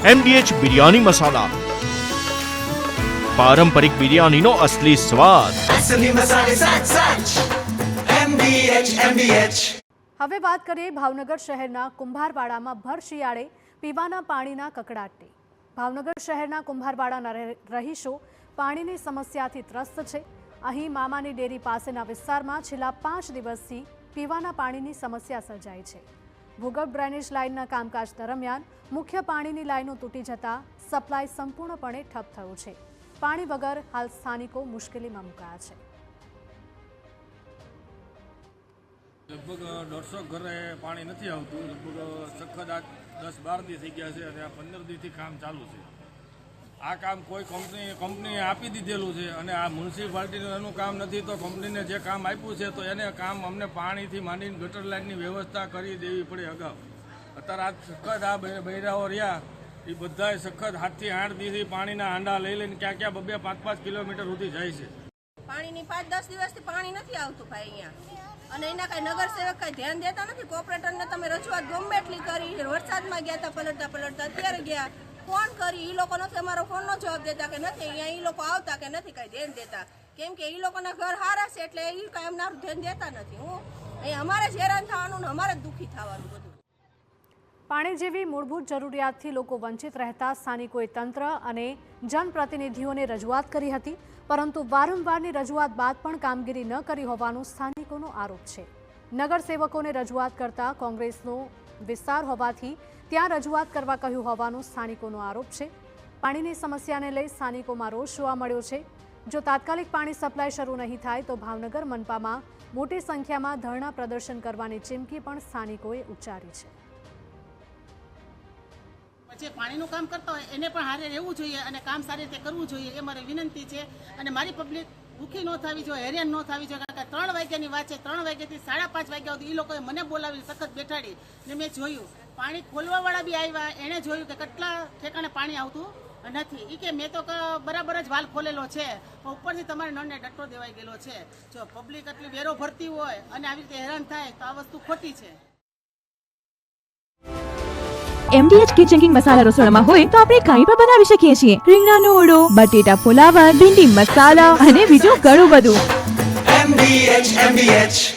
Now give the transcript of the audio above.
MDH biryani મસાલા, પારંપરિક બિરયાનીનો અસલી સ્વાદ. હવે વાત કરીએ ભાવનગર શહેરના કુંભારવાડામાં ભર શિયાળે પીવાના પાણીના કકળાટની. ભાવનગર શહેરના કુંભારવાડાના રહીશો પાણીની સમસ્યાથી ત્રસ્ત છે. અહીં મામાની ડેરી પાસેના વિસ્તારમાં છેલ્લા 5 દિવસથી પીવાના પાણીની સમસ્યા સર્જાઈ છે. ભૂગર્ભ ડ્રેનેજ લાઇનના કામકાજ દરમિયાન મુખ્ય પાણીની લાઇનો તૂટી જતા સપ્લાય સંપૂર્ણપણે ઠપ થયું છે. પાણી વગર હાલ સ્થાનિકો મુશ્કેલીમાં મુકાયા છે. લગભગ 150 ઘરે પાણી નથી આવતું. લગભગ સખત આ 10-12 દી થઈ ગયા છે અને આ 15 દીથી કામ ચાલુ છે. આ કામ કોઈ કંપનીએ આપી દીધેલું છે અને આ મ્યુનિસિપાલિટીનું એનું કામ નથી, તો કંપનીને જે કામ આપ્યું છે તો એને કામ અમને પાણીથી માંડીને ગટર લાઇનની વ્યવસ્થા કરી દેવી પડે અગાઉ. અત્યારે આ સખત આ બૈરાઓ રહ્યા એ બધાએ સખત 7 થી 8 દિવસથી પાણીના હાંડા લઈ લઈને ક્યાં 2-5 કિલોમીટર સુધી જાય છે. પાણીની 5-10 દિવસથી પાણી નથી આવતું ભાઈ અહીંયા, અને એના કઈ નગરસેવક કઈ ધ્યાન દેતા નથી. કોર્પોરેટરને તમે રજૂઆત ગમે એટલી કરી, વરસાદમાં ગયા હતા પલટતા અત્યારે ગયા, ફોન કરી, એ લોકો નથી અમારો ફોનનો જવાબ દેતા કે નથી અહીંયા, એ લોકો આવતા કે નથી કઈ ધ્યાન દેતા, કેમ કે એ લોકોના ઘર હારા છે એટલે એ કઈ અમારું ધ્યાન દેતા નથી. અહીંયા અમારે જ હેરાન થવાનું ને અમારે જ દુઃખી થવાનું બધું. પાણી જેવી મૂળભૂત જરૂરિયાતથી લોકો વંચિત રહેતા સ્થાનિકોએ તંત્ર અને જનપ્રતિનિધિઓને રજૂઆત કરી હતી, પરંતુ વારંવારની રજૂઆત બાદ પણ કામગીરી ન કરી હોવાનો સ્થાનિકોનો આરોપ છે. નગરસેવકોને રજૂઆત કરતા કોંગ્રેસનો વિસ્તાર હોવાથી ત્યાં રજૂઆત કરવા કહ્યું હોવાનો સ્થાનિકોનો આરોપ છે. પાણીની સમસ્યાને લઈ સ્થાનિકોમાં રોષ જોવા મળ્યો છે. જો તાત્કાલિક પાણી સપ્લાય શરૂ નહીં થાય તો ભાવનગર મનપામાં મોટી સંખ્યામાં ધરણા પ્રદર્શન કરવાની ચીમકી પણ સ્થાનિકોએ ઉચ્ચારી છે. જે પાણીનું કામ કરતા હોય એને પણ હારે રહેવું જોઈએ અને કામ સારી રીતે કરવું જોઈએ, એ મારી વિનંતી છે. અને મારી પબ્લિક દુઃખી ન થવી જોઈએ, હેરાન ન થવી જોઈએ. કારણ કે 3 વાગ્યાની વાત છે, 3 વાગ્યાથી 5:30 વાગ્યા સુધી એ લોકોએ મને બોલાવી સખત બેઠાડી ને મેં જોયું. પાણી ખોલવાવાળા બી આવ્યા, એણે જોયું કે કેટલા ઠેકાણે પાણી આવતું નથી. એ કે મેં તો બરાબર જ વાલ ખોલેલો છે, પણ ઉપરથી તમારે નળને ડટ્ટો દેવાઈ ગયેલો છે. જો પબ્લિક એટલી વેરો ભરતી હોય અને આવી રીતે હેરાન થાય તો આ વસ્તુ ખોટી છે. MDH કિચન કિંગ મસાલા રસોડામાં હોય તો આપણે કંઈ પણ બનાવી શકીએ છીએ. રીંગણાનો ઓળો, બટેટા ફુલાવર, ભીંડી મસાલા અને બીજું ઘણું બધું. MDH